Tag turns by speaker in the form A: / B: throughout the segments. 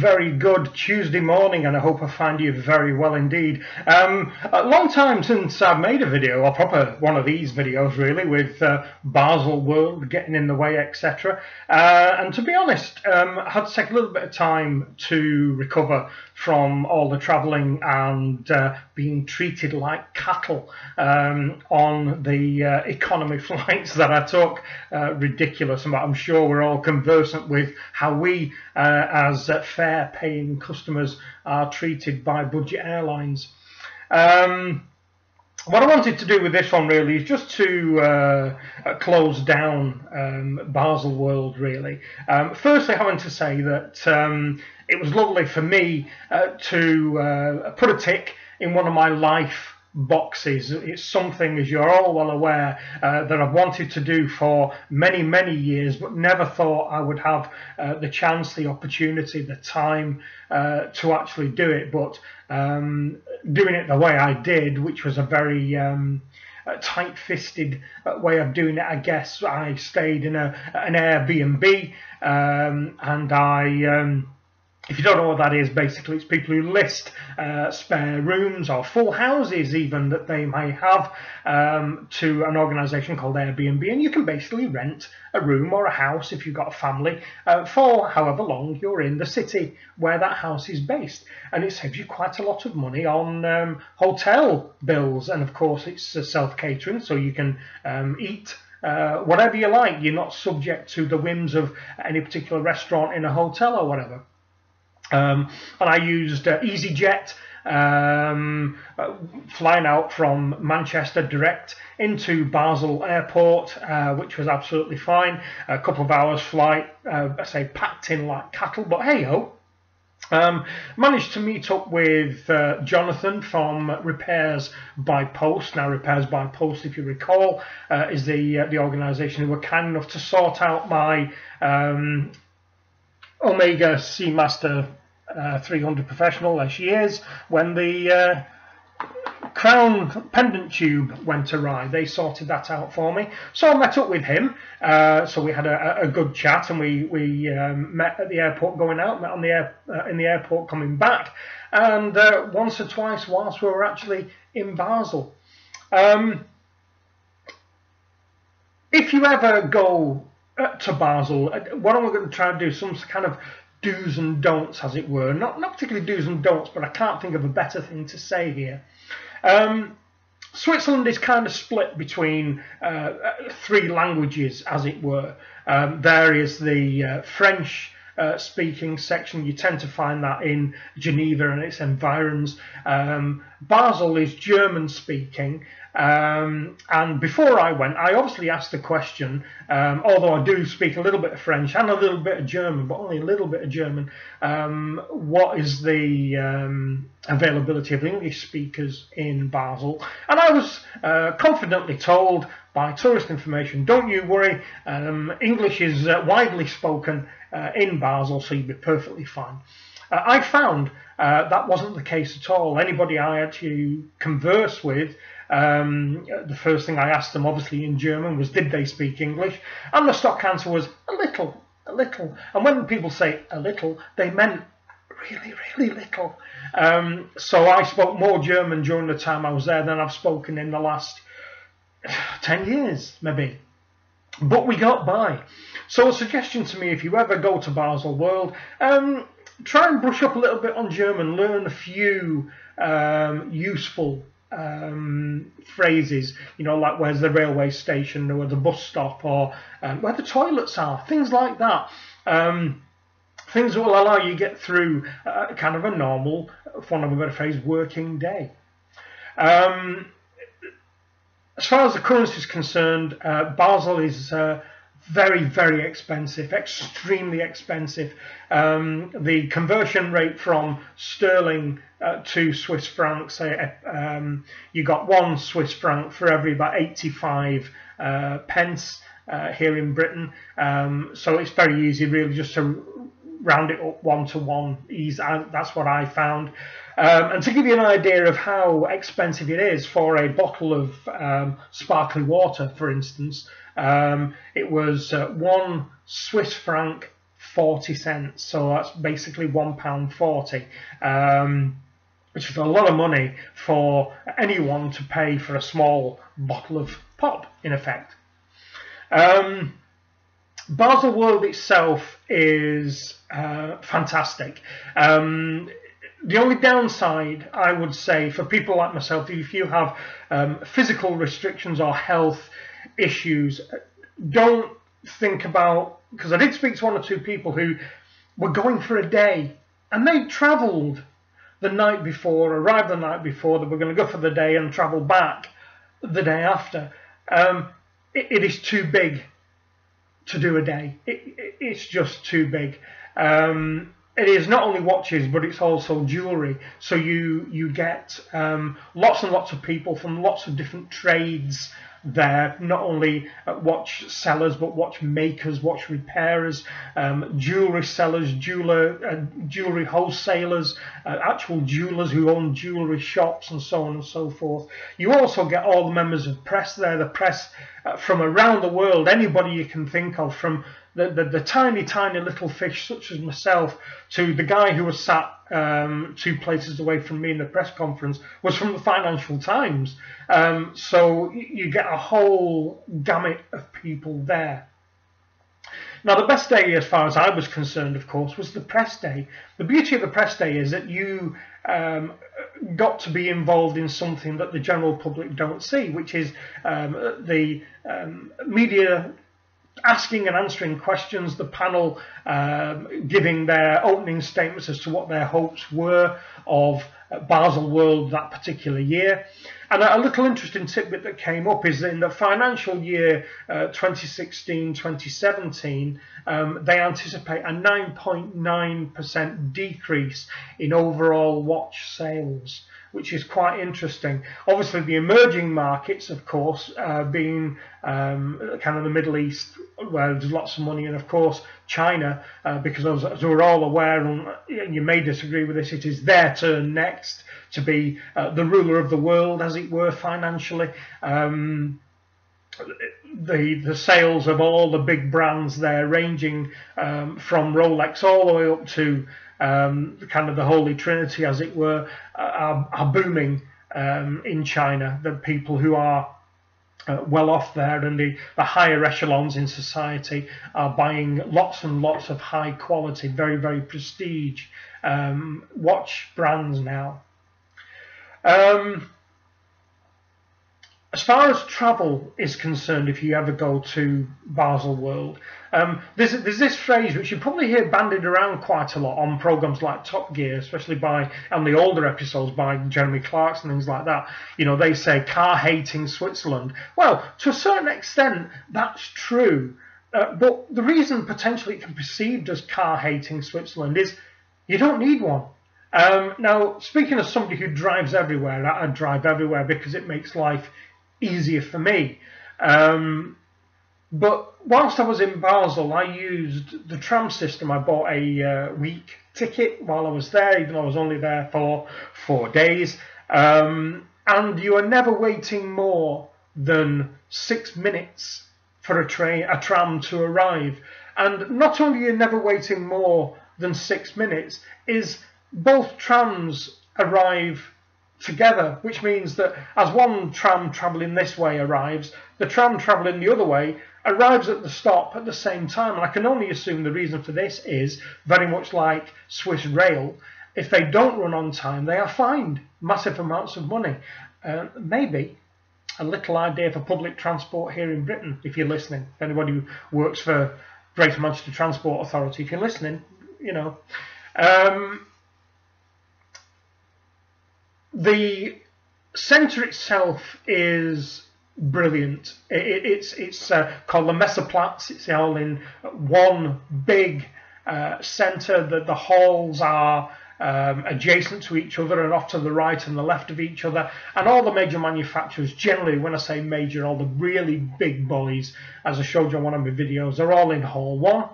A: very good Tuesday morning, and I hope I find you very well indeed. A long time since I've made a video, or proper one of these videos really, with Baselworld getting in the way, etc. And to be honest, I had to take a little bit of time to recover from all the travelling and being treated like cattle on the economy flights that I took. Ridiculous, but I'm sure we're all conversant with how we as fare-paying customers are treated by budget airlines. What I wanted to do with this one really is just to close down Baselworld really. Firstly, I want to say that it was lovely for me to put a tick in one of my life boxes. It's something, as you're all well aware, that I've wanted to do for many years, but never thought I would have the chance, the opportunity, the time to actually do it. But doing it the way I did, which was a very tight-fisted way of doing it, I guess. I stayed in an Airbnb, and I if you don't know what that is, basically it's people who list spare rooms or full houses even that they may have to an organisation called Airbnb, and you can basically rent a room or a house if you've got a family for however long you're in the city where that house is based, and it saves you quite a lot of money on hotel bills, and of course it's self-catering, so you can eat whatever you like. You're not subject to the whims of any particular restaurant in a hotel or whatever. And I used EasyJet, flying out from Manchester direct into Basel Airport, which was absolutely fine. A couple of hours flight, I say packed in like cattle, but hey ho. Managed to meet up with Jonathan from Repairs by Post. Now, Repairs by Post, if you recall, is the organisation who were kind enough to sort out my Omega Seamaster 300 Professional, there she is, when the crown pendant tube went awry. They sorted that out for me, so I met up with him. So we had a good chat, and we met at the airport going out, met on the in the airport coming back, and once or twice whilst we were actually in Basel. If you ever go to Basel, what I'm going to try to do, some kind of do's and don'ts, as it were. Not particularly do's and don'ts, but I can't think of a better thing to say here. Switzerland is kind of split between three languages, as it were. There is the French speaking section. You tend to find that in Geneva and its environs. Basel is German speaking, and before I went, I obviously asked the question, although I do speak a little bit of French and a little bit of German, but only a little bit of German, what is the availability of English speakers in Basel? And I was confidently told by tourist information, don't you worry, English is widely spoken in Basel, so you'd be perfectly fine. I found that wasn't the case at all. Anybody I had to converse with, the first thing I asked them, obviously in German, was did they speak English? And the stock answer was a little. And when people say a little, they meant really little. So I spoke more German during the time I was there than I've spoken in the last 10 years, maybe. But we got by. So a suggestion to me, if you ever go to Baselworld, try and brush up a little bit on German, learn a few useful phrases, you know, like where's the railway station, or the bus stop, or where the toilets are, things like that. Things that will allow you to get through kind of a normal, for want of a better phrase, working day. As far as the currency is concerned, Basel is very expensive, extremely expensive. The conversion rate from sterling to Swiss francs, you got 1 Swiss franc for every about 85 pence here in Britain. So it's very easy really just to round it up 1 to 1. That's what I found. And to give you an idea of how expensive it is for a bottle of sparkling water, for instance, it was 1 Swiss franc 40 cents. So that's basically £1.40, which is a lot of money for anyone to pay for a small bottle of pop, in effect. Baselworld itself is fantastic. The only downside, I would say, for people like myself, if you have physical restrictions or health issues, don't think about, because I did speak to one or two people who were going for a day and they travelled the night before, arrived the night before, they were going to go for the day and travel back the day after. It is too big to do a day. It's just too big. It is not only watches, but it's also jewellery. So you get lots and lots of people from lots of different trades there, not only watch sellers, but watch makers, watch repairers, jewellery sellers, jewellery wholesalers, actual jewellers who own jewellery shops, and so on and so forth. You also get all the members of press there, the press from around the world, anybody you can think of, from the tiny little fish such as myself to the guy who was sat 2 places away from me in the press conference was from the Financial Times. So you get a whole gamut of people there. Now, the best day, as far as I was concerned, of course, was the press day. The beauty of the press day is that you got to be involved in something that the general public don't see, which is the media asking and answering questions, the panel giving their opening statements as to what their hopes were of Baselworld that particular year. And a little interesting tidbit that came up is that in the financial year 2016-2017, they anticipate a 9.9% decrease in overall watch sales, which is quite interesting. Obviously, the emerging markets, of course, being kind of the Middle East, where there's lots of money, and of course China, because as we're all aware, and you may disagree with this, it is their turn next to be the ruler of the world, as it were, financially. The sales of all the big brands there, ranging from Rolex all the way up to kind of the Holy Trinity, as it were, are booming in China. The people who are well off there, and the higher echelons in society are buying lots and lots of high quality, very, very prestige watch brands now. As far as travel is concerned, if you ever go to Baselworld, there's this phrase which you probably hear bandied around quite a lot on programs like Top Gear, especially on the older episodes by Jeremy Clarkson and things like that. You know, they say car-hating Switzerland. Well, to a certain extent, that's true. But the reason potentially it can be perceived as car-hating Switzerland is you don't need one. Now, speaking as somebody who drives everywhere, I drive everywhere because it makes life easier for me. But whilst I was in Basel, I used the tram system. I bought a week ticket while I was there, even though I was only there for 4 days. And you are never waiting more than 6 minutes for a tram to arrive. And not only are you never waiting more than 6 minutes, is both trams arrive together, which means that as one tram travelling this way arrives, the tram travelling the other way arrives at the stop at the same time. And I can only assume the reason for this is very much like Swiss Rail. If they don't run on time, they are fined massive amounts of money. Maybe a little idea for public transport here in Britain, if you're listening. If anybody who works for Greater Manchester Transport Authority, if you're listening, you know. The centre itself is brilliant. It's called the Messeplatz. It's all in one big centre. The halls are adjacent to each other and off to the right and the left of each other. And all the major manufacturers, generally, when I say major, all the really big boys, as I showed you on one of my videos, are all in Hall 1.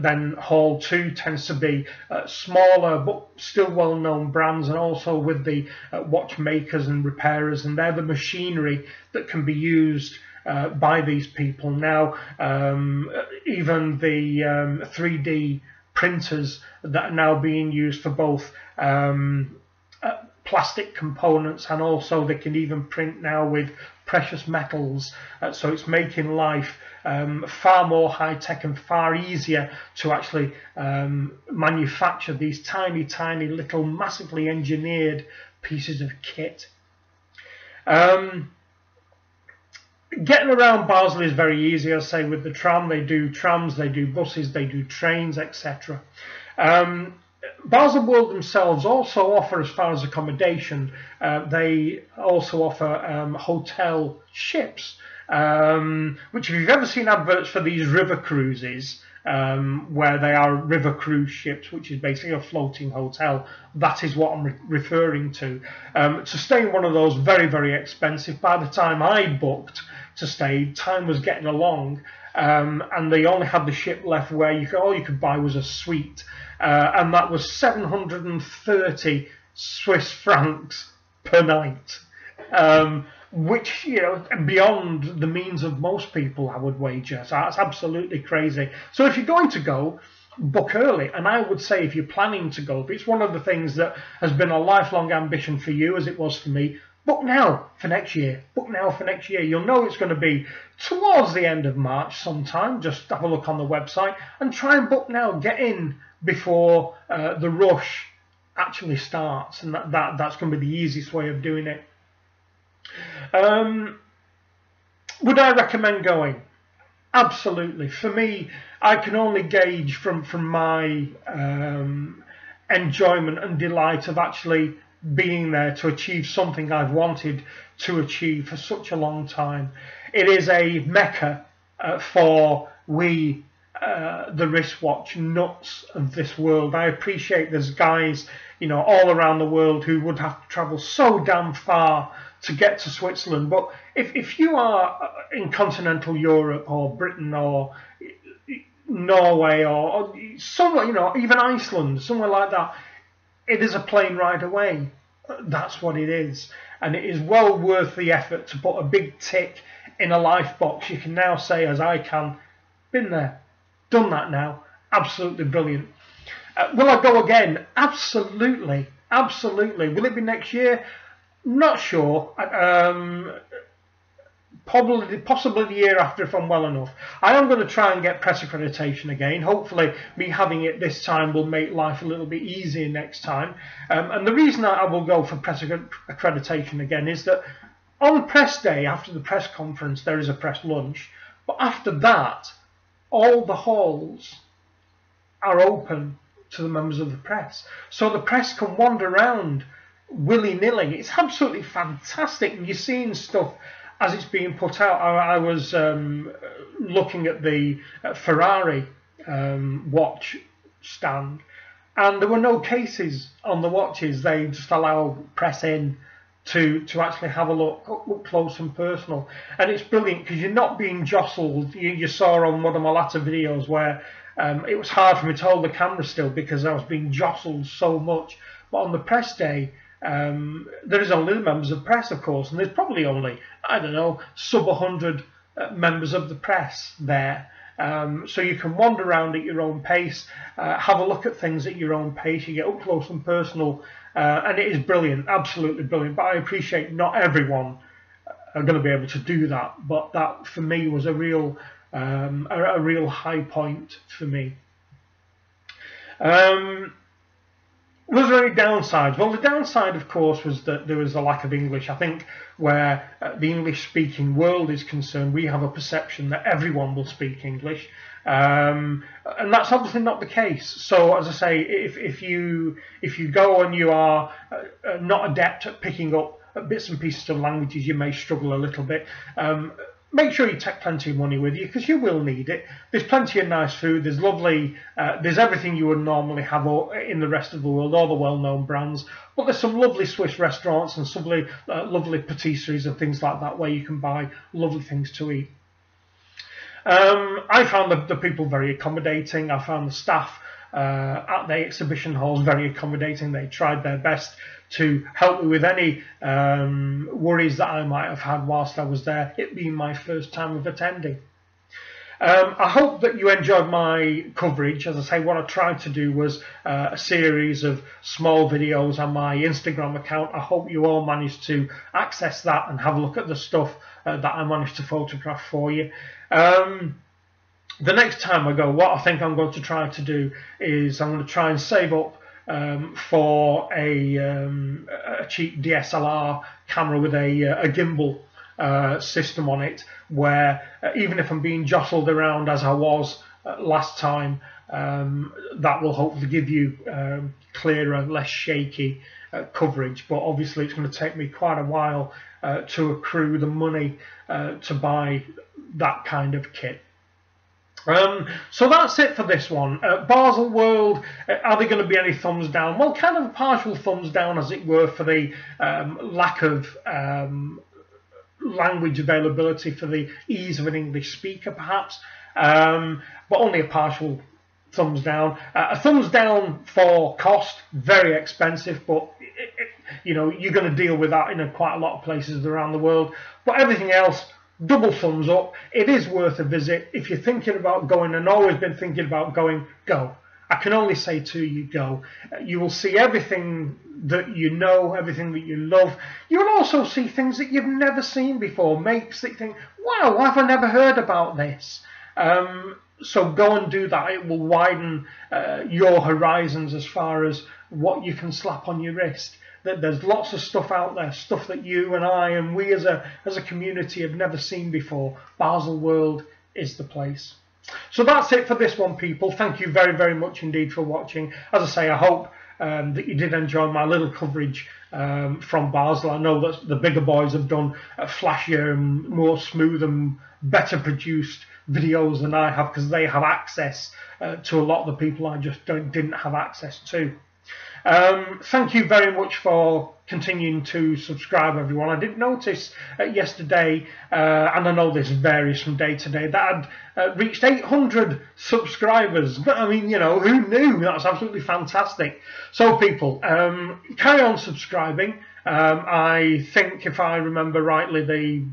A: Then Hall 2 tends to be smaller but still well-known brands, and also with the watchmakers and repairers, and they're the machinery that can be used by these people. Now, even the 3D printers that are now being used for both plastic components, and also they can even print now with precious metals, so it's making life far more high-tech and far easier to actually manufacture these tiny little massively engineered pieces of kit. Getting around Basel is very easy, as I say, with the tram. They do trams, they do buses, they do trains, etc. Baselworld themselves also offer, as far as accommodation, they also offer hotel ships, which, if you've ever seen adverts for these river cruises, where they are river cruise ships, which is basically a floating hotel, that is what I'm referring to. To stay in one of those, very expensive. By the time I booked to stay, time was getting along, and they only had the ship left where all you could buy was a suite, and that was 730 Swiss francs per night, which, you know, beyond the means of most people, I would wager. So that's absolutely crazy. So if you're going to go, book early. And I would say, if you're planning to go, if it's one of the things that has been a lifelong ambition for you, as it was for me, book now for next year. Book now for next year. You'll know it's going to be towards the end of March sometime. Just have a look on the website and try and book now. Get in before the rush actually starts, and that's going to be the easiest way of doing it. Would I recommend going? Absolutely. For me, I can only gauge from my enjoyment and delight of actually being there to achieve something I've wanted to achieve for such a long time. It is a mecca for the wristwatch nuts of this world. I appreciate there's guys, you know, all around the world who would have to travel so damn far to get to Switzerland. But if you are in continental Europe or Britain or Norway or somewhere, you know, even Iceland, somewhere like that, it is a plane ride away. That's what it is. And it is well worth the effort to put a big tick in a life box. You can now say, as I can, been there, done that now. Absolutely brilliant. Will I go again? Absolutely. Absolutely. Will it be next year? Not sure. Possibly the year after, if I'm well enough. I am going to try and get press accreditation again. Hopefully me having it this time will make life a little bit easier next time. And the reason I will go for press accreditation again is that on press day, after the press conference, there is a press lunch. But after that, all the halls are open to the members of the press. So the press can wander around willy-nilly. It's absolutely fantastic. And you're seeing stuff as it's being put out. I was looking at the Ferrari watch stand, and there were no cases on the watches. They just allow press in to actually have a look up close and personal. And it's brilliant because you're not being jostled. You saw on one of my latter videos where it was hard for me to hold the camera still because I was being jostled so much. But on the press day, there is only the members of the press, of course, and there's probably only, I don't know, sub 100 members of the press there. So you can wander around at your own pace, have a look at things at your own pace. You get up close and personal, and it is brilliant, absolutely brilliant. But I appreciate not everyone are going to be able to do that. But that, for me, was a real high point for me. Was there any downsides? Well, the downside, of course, was that there was a lack of English. I think where the English-speaking world is concerned, we have a perception that everyone will speak English, and that's obviously not the case. So, as I say, if you go and you are not adept at picking up bits and pieces of languages, you may struggle a little bit. Make sure you take plenty of money with you because you will need it. There's plenty of nice food. There's lovely. There's everything you would normally have in the rest of the world, all the well-known brands. But there's some lovely Swiss restaurants and some lovely patisseries and things like that where you can buy lovely things to eat. I found the people very accommodating. I found the staff at the exhibition halls very accommodating. They tried their best to help me with any worries that I might have had whilst I was there, it being my first time of attending. I hope that you enjoyed my coverage. As I say, what I tried to do was a series of small videos on my Instagram account. I hope you all managed to access that and have a look at the stuff that I managed to photograph for you. The next time I go, what I think I'm going to try to do is I'm going to try and save up for a cheap DSLR camera with a gimbal system on it, where even if I'm being jostled around as I was last time, that will hopefully give you clearer, less shaky coverage. But obviously it's going to take me quite a while to accrue the money to buy that kind of kit. So that's it for this one. Baselworld, are there going to be any thumbs down? Well, kind of a partial thumbs down, as it were, for the lack of language availability, for the ease of an English speaker, perhaps, but only a partial thumbs down. A thumbs down for cost, very expensive, but you know, you're going to deal with that in quite a lot of places around the world. But everything else, double thumbs up. It is worth a visit. If you're thinking about going and always been thinking about going, go. I can only say to you, go. You will see everything that you know, everything that you love. You will also see things that you've never seen before, makes that you think, wow, have I never heard about this? So go and do that. It will widen your horizons as far as what you can slap on your wrist. There's lots of stuff out there, stuff that you and I and we as a community have never seen before. Baselworld is the place. So that's it for this one, people. Thank you very, very much indeed for watching. As I say, I hope that you did enjoy my little coverage from Basel. I know that the bigger boys have done flashier and more smooth and better produced videos than I have, because they have access to a lot of the people I just didn't have access to. Thank you very much for continuing to subscribe, everyone. I did notice yesterday, and I know this varies from day to day, that I'd reached 800 subscribers. But I mean, you know, who knew? That's absolutely fantastic. So people, carry on subscribing. I think, if I remember rightly, the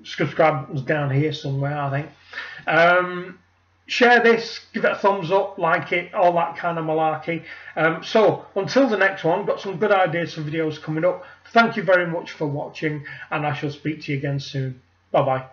A: subscribe button's down here somewhere, I think. Share this, give it a thumbs up, like it, all that kind of malarkey. So until the next one, got some good ideas for videos coming up. Thank you very much for watching, and I shall speak to you again soon. Bye bye.